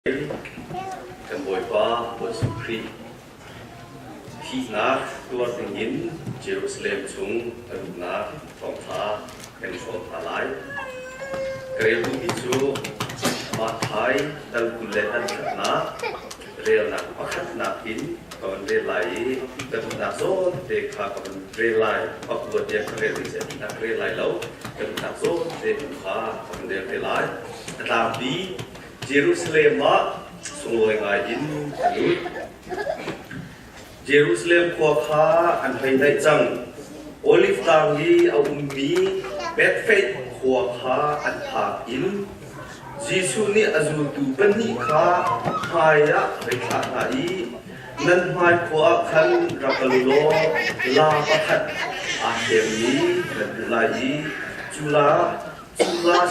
กันบ่อยว่าบทสุครีที่นักตัวถึงยินเยรูซาเล็มสูงกันนักท้องฟ้าเป็นชนอะไรเรียนรู้ที่จูมาไทยดังกุเลตันขัดนักเรียนนักพักนักหินก่อนเรียนไหลกันนักโซ่เด็กขากันเรียนไหลพักตัวเดียกเรียนที่เสร็จนักเรียนไหลแล้วกันนักโซ่เด็กขากันเรียนไหลตามดีเยรูซาเล็มว่าส่งรายงานยินลุเยรูซาเล็มขวาขาอันเป็นได้จังโอลิฟตางยีเอามีเป็ดเฟดขวาขาอันผาอินยิสุนี่อาจุตูเป็นนิขาหายะไปขาหายนั่นหมายขวาขันรักลุโลลาปะขัดอาเทมีและบุลายีจุลา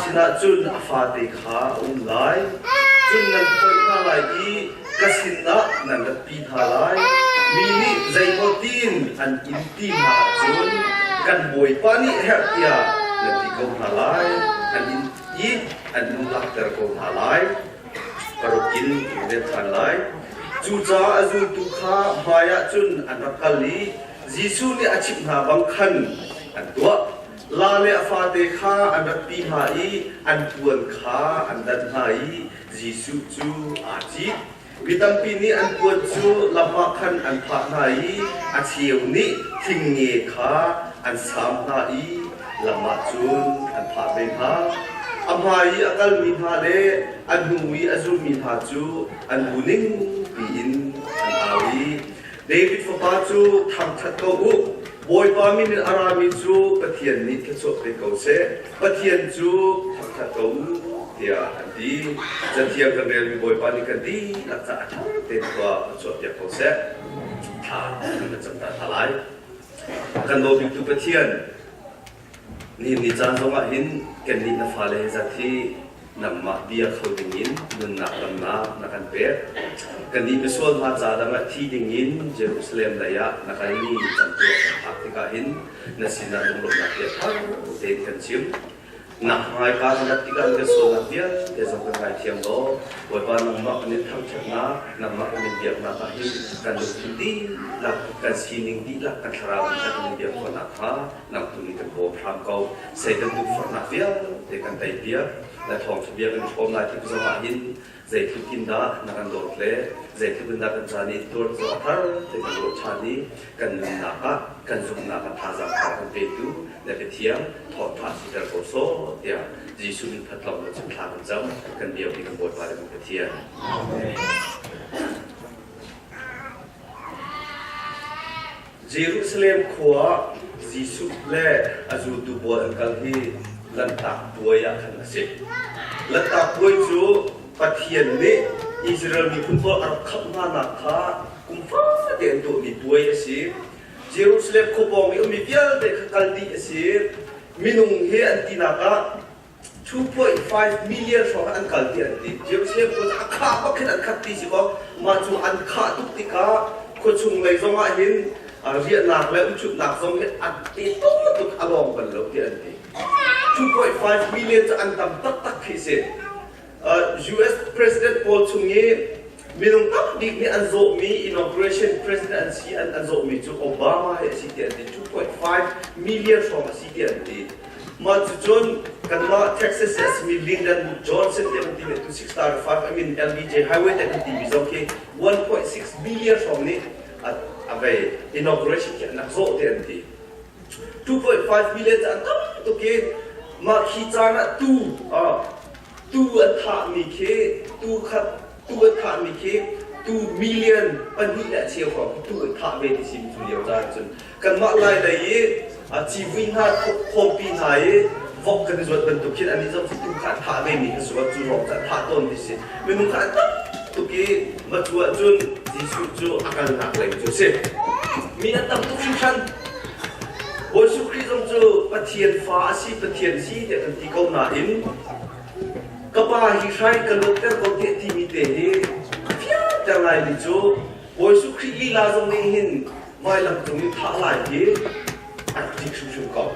สินะจุนอาฟาติขาอุไลจุนนั้นคนทลายกสินะนั่นปีทลายมีนิใจพอดินอันอินติมาจุนกันบวยปานิเฮติยานั่นที่เขาทลายอันอินยีอันนุลักเตอร์เขาทลายกระกินเด็ดทลายจูจ้าอาจุตุขาหายะจุนอันรักลียิสุนี่อาชิบนาบังคันอันตัวลาเลฟาเตคาอันดับปีหายอันทวนคาอันดับหายจิสุจูอาจิวิตัมปีนี้อันทวนจูลำมาคันอันผาหายอาเชียวนี้ทิ้งเงคาอันสามหายลำมาจูนอันผาเบหาอัมหายอักลมีหาเลอันหุยอาจูมีหาจูอันบุนิงปีอินอันอาวีเดวิดฟบาจูทำทัดโตอุบอยปามินอารามิจูปะเทียนนิทศพเป็นเขาเสปะเทียนจูทักทักตัวเดียอันดีจะเทียมกันเรียนมีบอยปานิกันดีหลักจากเต็มตัวจบอย่างเขาเสทางมันจะตัดอะไรกันโดบิตุปะเทียนนี่นิจานสมัยหินกันนินฟ้าเลจัที่นำมาเบียเขาดึงยินนุนนักลำน้ำนักการเปิดกันนี้เป็นส่วนมาจากมาที่ดึงยินเยรูซาเล็มระยะนักการนี้จำตัวพักที่กาหินนักสินาลงลงนักเปิดเดินกันชิมนักหายการนักที่การเป็นส่วนนักเปิดเดี๋ยวจะเป็นไงเทียมโตวันวันนักมักนี้ทำชักนักมักนี้เบียร์นักหินกันดูดีหลักกันสีนิ่งดีหลักกันทราวนักนี้เบียร์คนนักหานักตุนิกันโบพรามเก่าใส่กันดูฝันนักเบียร์เด็กกันไตเบียร์และทองทะเบียนเป็นพร้อมลายที่จะมาหินใจทุกินดานักโดดเล่ใจทุกินดากันจานีตัวจะทัดใจกันโดดชานีกันนักกันจุกนักทาจังกันเปิดูและเป็นเทียมทอดทาสิการโกโซเดียจีสุนิพัดลมและจุดทากันจำกันเดียวที่กันบดวาระเป็นเทียมเยรูซาเล็มขวาจีสุและอาจูดูบอลกันที่ลันตักตัวยาขันสิลันตักตัวยจูปะเทียนนี้อิสราเอลมีคุณพ่ออาร์คับมานักข้ากุมฟ้าเดินตัวมีตัวยาสิเยรูซาเล็มขบมีมีเพียงเด็กกัลดียาสิมินุงเฮอันตินัก2.5 million ฟองอันกัลดีอันติเยรูซาเล็มคนอักข้าบักขันขัดตีสิบมาจูอันข้าตุกติกาคนชุงเลยจงอาหินเรียนหนักและอุจุหนักจงอันติตุกอารมณ์กันแล้วที่อันติ2.5 million จะอันต่ำตักที่สุดUS President Paul Chung-ye มีน้องตักดิมีอันโซมี inauguration presidency อันโซมีจุโอบามาให้สิเดียนที่2.5 million ฟองสิเดียนที่มาจุจนกันมา Texas มี Lyndon Johnson เดียนที่มี265 I mean LBJ Highway เดียนที่มีโอเค1.6 billion ฟองนี้อะไร inauguration ที่นักโซเดียนที่2.5 million จะอันต่ำตัวเกมาขีจานะตูอันท่ามีเคตูขัดตูอันท่ามีเค2 million ปันนี้แหละเชียวของตูอันท่าเวทีสิมจุเดียวได้จนกันมาไล่ได้จีวินหาคอมปีนายวอกกันส่วนเป็นตุกินอันนี้จะตูขัดท่าเวทีส่วนจุรองจะท่าต้นที่สิไม่นุ่งขัดตุกีมาจวดจนจีสุจูอาการหนักเลยจุเสมีอันตั้งตุกินชันบนสุขีจงจูปะเทียนฟ้าสีปะเทียนสีเด็กที่เขาหนาอินกบ้าฮิชัยกันลุกแต่ก็เกิดที่มีเตะเพี้ยจังไรมิจูบนสุขีลีลาจงนี้หินไม่ลำตรงนี้ท่าไหลอัดที่ชุ่มๆก่อน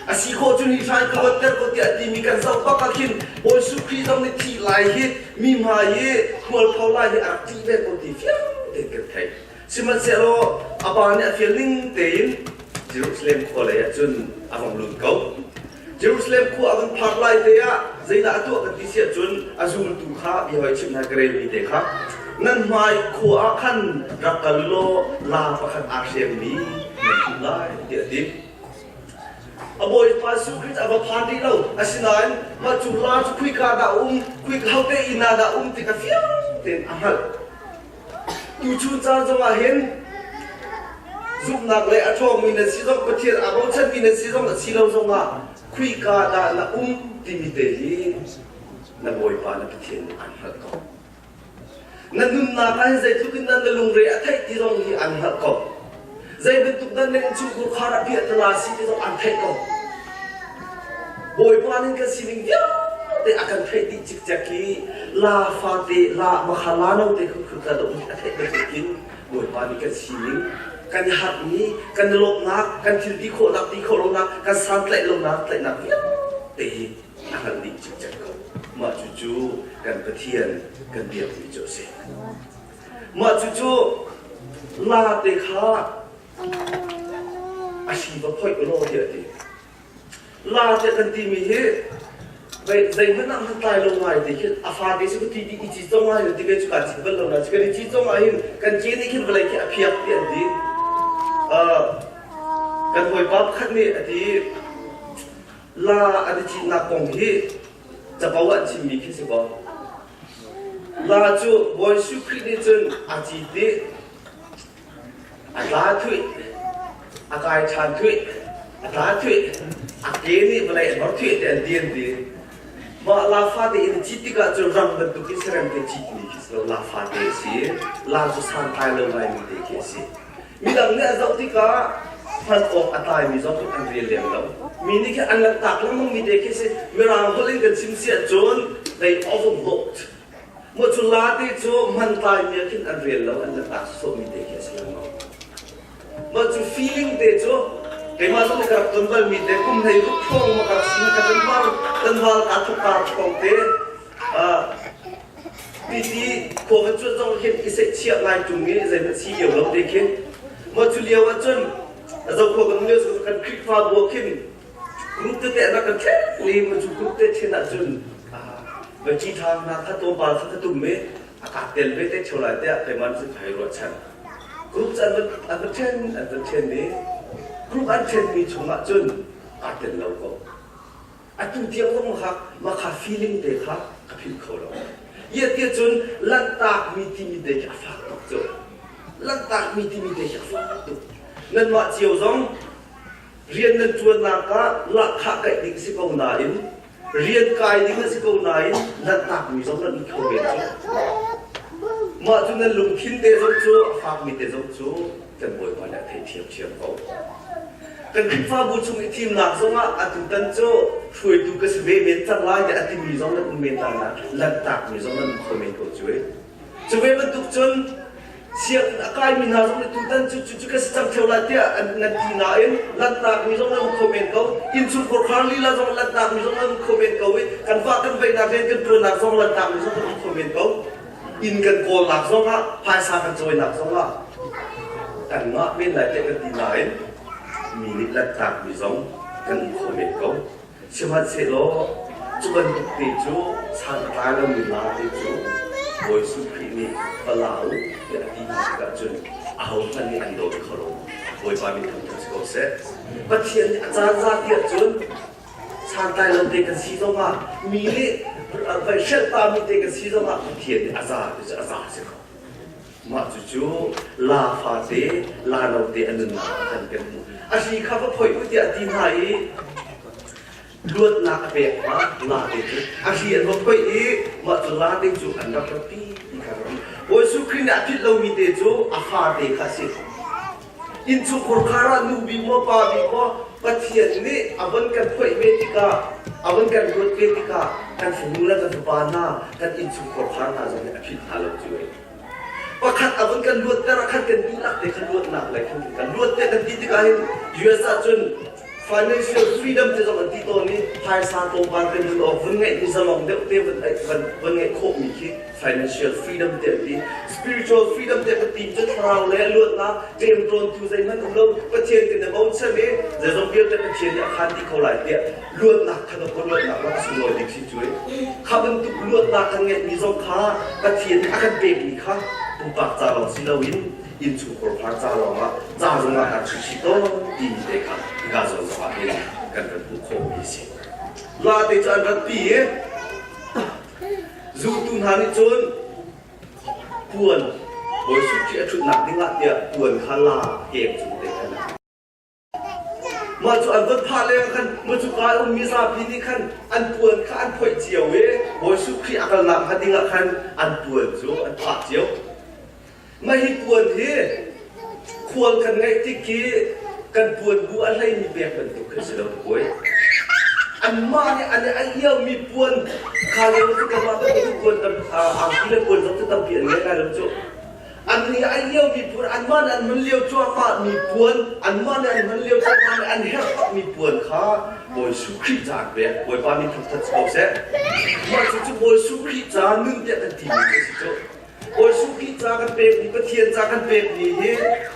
อาศิโคจุนิชายก็เตอร์ก็ที่อดีมีกันเศร้าปากขินโอยสุขีต้องในที่ลายฮิตมีมาเย่ขวลเขาลายที่อักที่เวก็ที่เฟี้ยงเด็กกันไทยสิมันเซโลอาบานเนี่ยเฟี้ยงลิงเตียนเยรูซาเล็มขวเลยจนอาวังลุนเขาเยรูซาเล็มขวอาวันพักลายเตียใจละตัวกันที่เสียจนอาซูลตุข้ามีหอยชิมนาเกรมีเด็กครับนั่นหมายขวอาขันรักกันโลลาประคันอาเซียนนี้ในทุนลายเดียดิอบอยพาสุคริตอบพานดีเราอาศินันมาจุลาจุคุยกาดาคุยเขาเตอินาดาติกาฟิยเต็นอาหัลตูชูจานจงอาเห็นซุปนักเลยอาทองมีนสิจงปะเทียนอาบชันมีนสิจงสิเราจงอาคุยกาดาละติมิเตลีนับอยพานปะเทียนอาหัลก็นั่นนุ่นนาการใจทุกินนั่นลุงเรียไทยที่จงที่อาหัลก็ใจเป็นตุกนั่นเนี่ยชุกุขาระเบียตลาสิที่ต้องอันเทก็บอยพานินกันสิลิงเดียวแต่อาการเทติจิกจักรีลาฟาเตลามาฮาลาโนเตคือกระดูกอันเทเป็นกินบอยพานินกันสิลิงกันหัดนี้กันลบนักกันทิลติโคนักติโคลงนักกันสันเตะลงนักเตะนักเดียวแต่อาการติจิกจักก็มาจู่ๆกันกระเทียนกันเดียวมีโจเซมาจู่ๆลาเตขาอาชีพพ่อยก็รอเยอะดีลาจะกันทีมีเหตุไปใจมันนั่งตายลงมาดิคิดอาฟาดิสิบุตรีดีจีจงมาอยู่ที่เวชุกันจิตบัลลงนะจิกันจีจงมาเห็นกันจีนี่คิดอะไรแค่เพียบเพียงดีกันหวยปั๊บขัดนี่อดีลาอดีจีนักกงที่จะบอกว่าจิมีคิดสิบอกลาจูบอยสุครินิจนอาจีดีอาลาทุยอากายชานทุยอาลาทุยอาเกนี่อะไรรถทุยแต่เดียนดีมาลาฟาเดอินจิติกาจูรังบันตุกิสเรมเตจิตนี่คิสโลลาฟาเดสิลาจูสันไทยโลไวมีเดคิสิมีดังเนี่ยจติกาพันออกอัตายมีจตุอันเรียนเลี้ยงเรามีนี่แค่อันนั้นตักแล้วมึงมีเดคิสิเวลาเขาเล่นกันซิมเสียจน they overlooked เมื่อจุลาที่จูมันตายมีขึ้นอันเรียนเราอันนั้นตักโซมีเดคิสิแล้วมาจู feeling เดจูเดี๋ยวมาต้องการต้นบอลมีเด็กกุ้มให้ลูกพ่องมากับสิ่งกับต้นบอลการทุกการของเด็กปีที่พวกมันจุดจงเห็นอิสเชียลายจุงนี้จะเป็นสีเขียวเราเด็กเห็นมาจุเลียวว่าจนเราพวกมันเลี้ยวสุดกันคลิกฟ้าบัวขึ้นกรุ๊ปเตะนักกันแค่ลีมาจุกรุ๊ปเตะเช่นนั้นจนบัญชีทางนักขัดตัวบาลขัดตัวเมย์อากาศเต็มไปเตะเท่าไรเตะแต่มันสุดท้ายรวดชันกรุ๊ปอันเช่นนี้กรุ๊ปอันเช่นมีช่วงจนอาจจะเราก็อันตุเดียวก็มาขา feeling เด็กครับกับพิมพ์เขาเราเยี่ยเดียจนลันตากมีที่มีเด็กฝากตกจนลันตากมีที่มีเด็กฝากตกนั่นมาเจียวซองเรียนนั่นชวนนักก็ลักขาไก่ดิ้งสิบเอาหน่ายเรียนกายดิ้งสิบเอาหน่ายลันตากมีซองนั่นมีเขาเรียนจนมาจนนั้นลุงคินเตะจงจูฝากมีเตะจงจูกันบ่อยวันนี้เทียบเขากันคิดว่าบุญชงอีทีมหนักสงฆ์อาตุตันโจช่วยดูกระเวเมนต์ตั้งหลายแต่อาทิมีสองนั้นเมนต์ต่างนะลันตากมีสองนั้นคอมเมนต์ก็ช่วยจะเวมันตุกจนเสียงอากาศมีนาสองนั้นตุตันจุกระสังเท่าไรเดียอันนั้นที่นาเองลันตากมีสองนั้นคอมเมนต์เขาอินสุขครานลีลาสองลันตากมีสองนั้นคอมเมนต์เขากันว่ากันไปนักเรียนกันตัวนักสองลันตากมีสองนั้นคอมเมนต์เขาอินกันโกนหนักสองอ่ะภายสากันจอยหนักสองอ่ะกันงะไม่ไหลแต่กันที่นาเองมีนิลักตากมีสองกันคอมเมนต์เขาเชื่อว่าเสร็จแล้วจุกันตุกติจูสานตายแล้วมีลาติจูบอยสุขีนี่ปลาวอย่าที่มีกันจนเอาพันนี้อันโดนเขาลงบอยปามีทำทั้งสกอเซ็ตปัจเจียนอาจารย์เดียจนสานตายแล้วเด็กกันซีตมามีนี่ไปเช็ดตามีเด็กกันซีตมาเทียนอาจารย์จะอาจารย์สิเขามาจู่ๆลาฟาเตลาโนเตอันนั้นกันกันอาชีพพ่อยอุตยาดีหายลวดลาเปียกมาลาเด็กอาชีพพ่อยมาจุลาเด็กจูอันดับที่ที่กันโอ้ยสุขีนาทิตเรามีเด็กจูอาฟาเด็กสิอินสุขคารานูบิโมปาบิโมปัจเจียนนี่อาวันกันพ่อยเวติกาอาวันกันรถเวติกากันฝูงแล้วกันสุบานากันอินสุขคาราจะมีอาชีพหาเราจูว่าขัดอาวันกันลวดแต่ละขัดกันดีนักแต่ขัดลวดหนักเลยขัดกันลวดแต่กันดีที่กันยูเอสจน financial freedom จะต้องที่ตัวนี้ภายซาโตบานเป็นมือออกวันไงที่สลองเดี๋ยวเดี๋ยววันไงโคมีคิด financial freedom เดี๋ยวนี้ spiritual freedom เดี๋ยวตีมจะทราวและลวดละเตรียมตัวทูใจมันของเราประเทศกันในบ้านเช่นนี้จะต้องเกี่ยวกับประเทศอาคารที่เขาหลายเดียลวดละขนมลวดละว่าสิ่งอะไรที่ช่วยข้ามันตุกลวดละกันไงมีสองขาประเทศอาคารเบรกมีขาปุบปักจ่าเราสิลาวินอินชูโครพาร์จ่าเราอ่ะจ่าเราอ่ะชิชิโต้ดีเด็กครับที่การส่งสวัสดิ์กันเป็นผู้โคมีสิลาเตจันรัตปีจูตุนหานิจนปวนบริสุทธิ์ที่ชุดหนักนี่ละเดียปวนคาลาเก็บจุดเด็กนะมาจุอันต้นพาเลยขันมาจุกายอุมิซาพินิขันอันปวนขันพอยเจียวเว้บริสุทธิ์ที่อักลังขันดิ้งขันอันปวนจูอันผาเจียวไม่ให้ปวนที่ควรกันไงที่กี้กันปวนกูอะไรมีแบบเป็นตัวขึ้นเสียแล้วป่วยอันมาเนี่ยอันนี้ไอ้เหี้ยมีปวนข้าเลยว่าจะกำลังต้องทุกคนตั้งอ่างที่เล่นปวนต้องจะตั้งเปลี่ยนเงี้ยได้แล้วจูอันนี้ไอ้เหี้ยมีปวนอันมาอันมันเลี้ยวจ้วมามีปวนอันมาอันมันเลี้ยวจ้วมาอันเหี้ยมีปวนข้าบอยสุขีจากเว้ยบอยปามีทุกทัศน์เอาเสร็จมาจู่ๆบอยสุขีจากนึงเดียวกันทีนี้สิจูบอยสุขีจากกันเป็นนี่ก็เทียนจากกันเป็นนี่เฮ้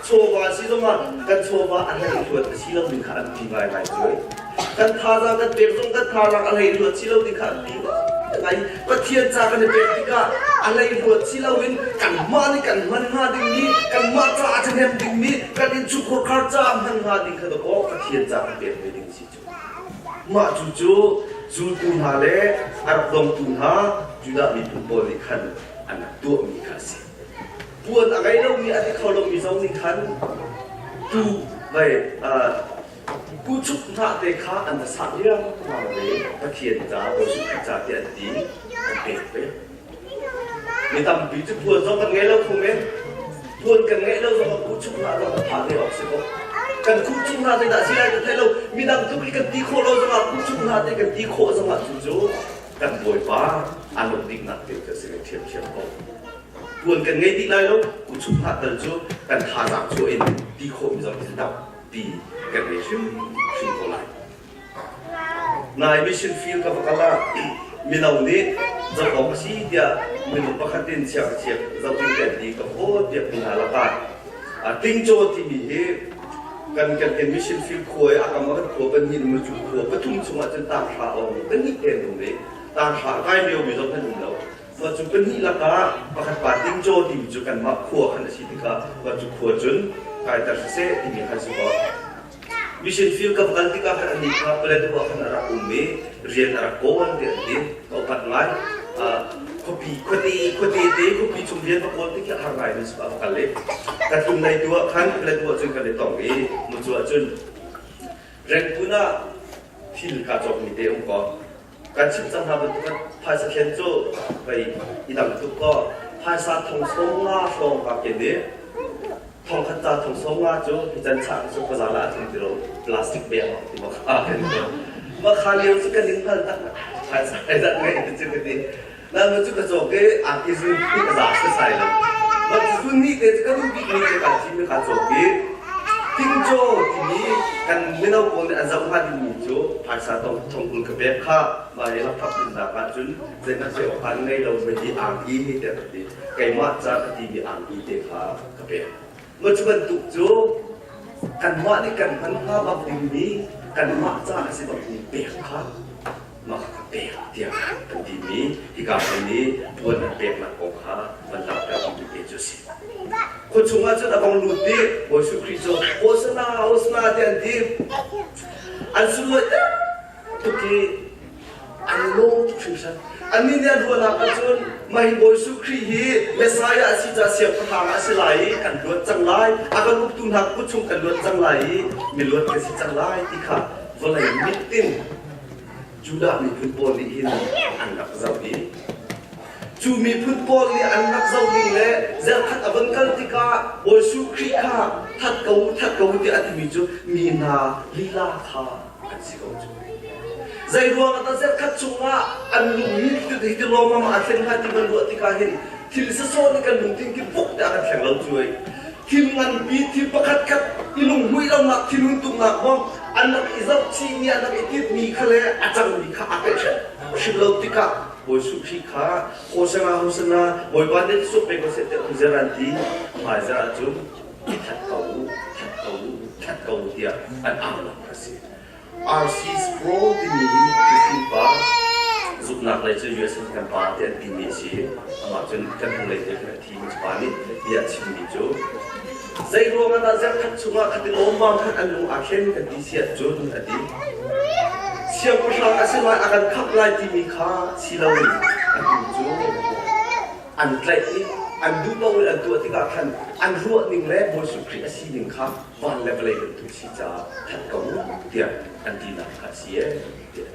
โชว์ว่าสิต้องมากันโชว์ว่าอันนี้ตัวสิเราดึงขาอันที่ไว้ช่วยกันทารากันเปียกตรงกันทาราอะไรหลวดที่เราดิขาดีไงก็เทียนจากกันเปียกดิกาอะไรหลวดที่เราวินกันมานี่กันมันหาดิ่งนี้กันมาจ้าจะเห็นดิ่งนี้กันอินชุกขคาจ้ามันหาดิ่งขดก็ก็เทียนจากกันเปียกไม่ดิ่งสิจูมาจู่จูตุนหาเล่อาร์ดงตุนหาจุดามีปุ่มบริขันอันนั้นตัวมีคาสิปวดอะไรเรามีอะไรเขาเรามีสองนี่ขันตูไปกูชุกหน้าเด็กข้าอันนั้นสักเรื่องมาเลยตะเคียนจ้าบริสุทธิ์จ้าเดียดีเป็นเป็นมีตำปีจะปวดสองกันไงเราคงเองปวดกันไงเราสองกูชุกหน้าเราผ่านได้ออกสิครับกันกูชุกหน้าได้แต่สิ่งใดแต่เรามีนำทุกข์กันตีโคเราสองกูชุกหน้าได้กันตีโคสองจู่ๆกันบ่อยป้าอารมณ์ดิ่งหนักเดียวจะสิ่งเทียมกันปวดกันไงดีไรเรากูชุกหน้าแต่จู่กันทาจากจู่เองตีโคมีสองที่ดับปีกันไม่ชิมคนไรนายมิชชันฟิลกับกันละมีเราเนี่ยจะของชีเดียมีลูกประคันตินเชียร์จะเป็นแบบนี้กับโอ้เดียเป็นอะไรกันติ้งโจที่มีกันเป็นมิชชันฟิลคุยอากาศมันคุยเป็นหินมันจุกคุยเป็นทุ่งสมัยจนตาขาอ่อนเป็นนิดเดียวตรงนี้ตาขาใกล้เดียวมีต้องเป็นหนึ่งแล้วว่าจุเป็นหินละกันประคันป่าติ้งโจที่มีจุกันมาคุยขนาดที่ก็ว่าจุคุยจนกายแต่เสียที่มีขั้นสุดมิชชันฟิลกับกันที่ก็อันนี้ครับเปลี่ยนตัวขนาดอุ้มเรียนอะไรก็วันเดียวนี้ก็ปัดไล่คนดีชุมเรียนประกอบที่อะไรนี่สบายกันเลยแต่ทุนในตัวขั้นเปลี่ยนตัวจนกันเลยต้องมีมุจจนเร่งปุ่นอ่ะที่หลักการจบมีเดียวก็การชิมจังหวะมันภาษาเขียนโจไปอีดังทุกก็ภาษาทงสงฆ์ฟองกับเย็นนี้ทองขัดตาทองสงฆ์จูพิจารณาสุภาษาละถึงที่เราพลาสติกเบียร์ที่มาฆ่ากันมาฆ่าเลี้ยวสุกันลิ้นพันตั้งภาษาไอ้ตั้งไงที่จะกันดีนั่นมันจุกกระจกเกออาคิซึนที่ภาษาใส่เลยมันจุดนี้เด็กก็ต้องบิ๊กนี่จะการที่มีกระจกเกทิ้งโจที่นี้กันไม่ต้องคนอันสำคัญที่มีโจภาษาต้องท่องคุณกับแบบข้ามาเรียนรับพิจารณาจุนเส้นนั้นเสียออกไปในเราไม่ได้อ่านอีนี่แต่ดีไก่มาจากที่มีอ่านอีเด็กข้ากับแบบเมื่อจุบันตุกโจกันว่านี่กันพันข้าบักดิมีกันมาจากสิบักดิเปียกข้ามาเปียกเดียวกันดิมีที่การนี้ปวดเปียกหนักของข้ามันหลับแต่ที่เปียกจุสิคนชงอาจจะต้องรู้ดีบริสุทธิ์คริสต์โอสนาเดียนดีอันสุดเลยทุกทีอันโน้ตคริสต์อันนี้เนี่ยรัวนักจนไม่บริสุทธิ์คริสต์เมสายาสิจะเสียพระธรรมสิไหลกันล้วนจังไรอาการลุกตุนหักผู้ชงกันล้วนจังไรมีล้วนกันสิจังไรที่ข้าวันไหนมิตติ้งจูดามีพื้นโปรลีหินอันนักเจ้าดีจูมีพื้นโปรลีอันนักเจ้าดีเลยเจ้าขัดอวันกันที่ข้าบริสุทธิ์คริสต์ข้าทัดเกาที่อันที่มีจูมีนาลีลาข้าอันสิเขาจูใจรัวกันแต่เจ้าขัดชงว่าอันลุงนี่ที่เรามาอัดเส้นข้าที่มันรัวที่ข้าเห็นที่ลิซโซนี่กันลุงทิ้งที่พกแต่อันแข็งเราช่วยที่มันปีที่ประคัดอีลุงหุยเราหนักที่ลุงตุกหนักบ้าง anak izap sini anak itu mi kale acang mi kha akan shilo tika boy suki kha hosana boy pandai sup peko sete uzaranti maza ajum cat kau dia an Allah kasih RC's pro dini disimpa zupnak lai je US kan pa dia dini si amacun kan mulai dia tim Spani dia sini jo zai ruang ada zat kat sunga kat lomang kat anu akhir kat disiat jo tadi siapa yang asal akan kaplai dini kha silawi anu jo an tlai an du bawul an tu atika khan an ruat ning le boy sukri asi ning kha van level le tu si cha that kau dia an di na kha si dia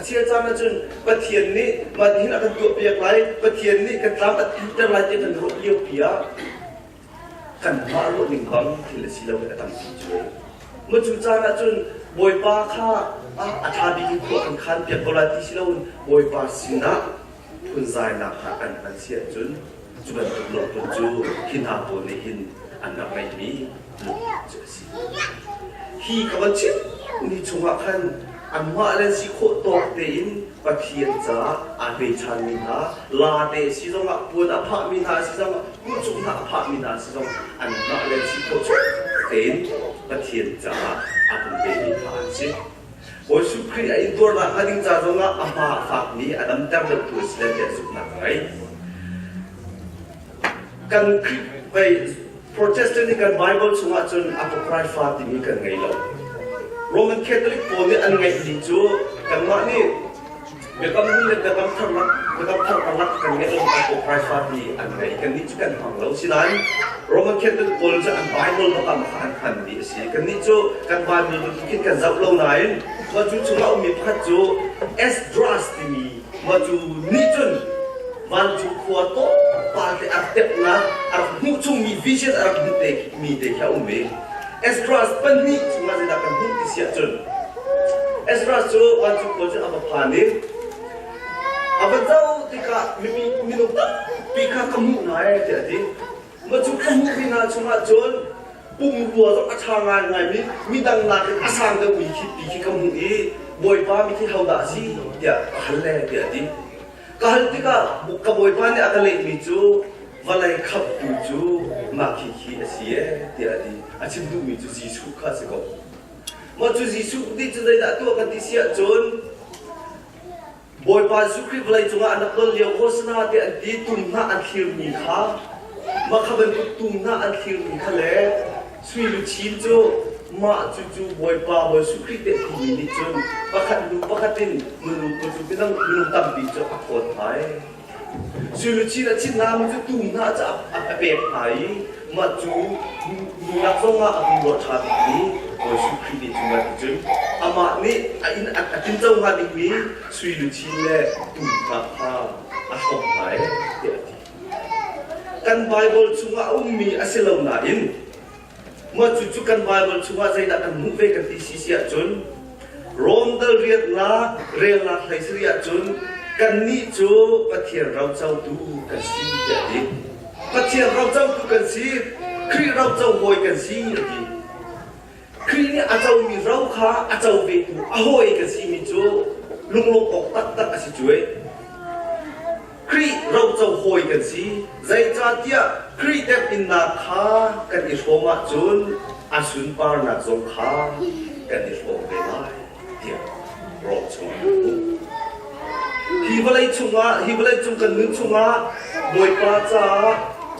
asia cha na chun pathian ni ma hin akan tu piak lai pathian ni kan tlam at inter lai te kan ro yo pia kan ma ro ning bang thil si lo ka tam si chue ma chu cha na chun boy pa kha a tha bi ki ko kan khan piak ko la ti si lo boy pa sina kun zai na kha kan an sia chun juban tublok tuju hin ha po ni hin anak mai mi jesi hi ka chip ni chunga khan amma len si kho tok te in pathian cha a be chan min ha la te si zong a pu da pha min ha si zong ku chung na pha min ha si zong amma len si kho te in pathian cha a pun be mi ha si boy sukri a indoor na hading cha zong a ama fak ni adam tam da tu si le su na ngai kan by Protestant kan Bible sunga chun apocrypha ti mi kan ngai lo Roman Catholic po ni an ngai di chu kan ma ni bekam ni le bekam thar nak kan ngai lo apocrypha ti an ngai kan ni chu kan phang lo sinan Roman Catholic po cha an Bible ba kam han ni si kan ni chu kan Bible tu kin kan zau lo nai ma chu chunga mi phat chu Esdras ti mi ma chu ni chun van chu khua to pa te atep na ar mu chung mi vision ar mi te kha ume Esdras pan ni chunga je da kan hu ti sia chun Esdras chu van chu ko chu aba phani aba zau ti ka mi no ta pi kha kamu na ai te ati ma chu kamu bi na chunga chun pum ruwa zo achanga ngai mi dang na ke asang da wi ki pi ki kamu e boy pa mi ki hauda si ya halle te ati kahal tika ka boy pa ni akale mi chu valai khap tu chu ma ki asie ti adi achim du mi chu jisu kha se ko ma chu jisu di chu dai da tu ka ti sia chon boy pa su kri valai chunga anak lol leo hosna ti adi tum na an khir mi kha ma khaban tu tum na an khir mi kha le sui lu chin chu ma chu boy pa boy su kri te ti ni chon pakhatin nu chu pinang nu tam bi chu a khot thai sulu chi na chin na mu chu tu na cha a pe thai ma chu nu na so nga a bu tha ni boy su kri ni chu ma chu ama ni a in a tin chau nga ni mi sui lu chi le tu na pha a khot thai kan Bible chu nga mi a selo na in ma chu kan Bible chu nga zai na kan mu ve kan ti si sia chun Rom dal riat na rel na thai sria chun kan ni chu pathian rau chau tu kan si ja di pathian rau chau tu kan si kri rau chau hoi kan si di kri ni a chau mi rau kha a chau ve tu a hoi kan si mi chu lung lung ok tak a si chuai kri rau chau hoi kan si zai cha tia kri tep in na kha kan i shoma chun a sun par na zong kha kan i shom ve lai dia ro chung hi balai chung kan nun chunga boy pa cha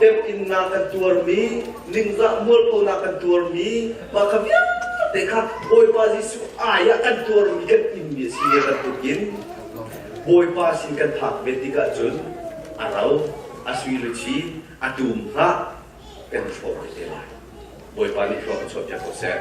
tep in na kan tuar mi ningza mol ko na kan tuar mi ma khavya dekha boy pa ji su aya kan tuar mi kan in mi si kan tukin boy pa sin kan thak betika chun arau asui lu chi atum ha kan chho te lai boy pa ni chho ya ko se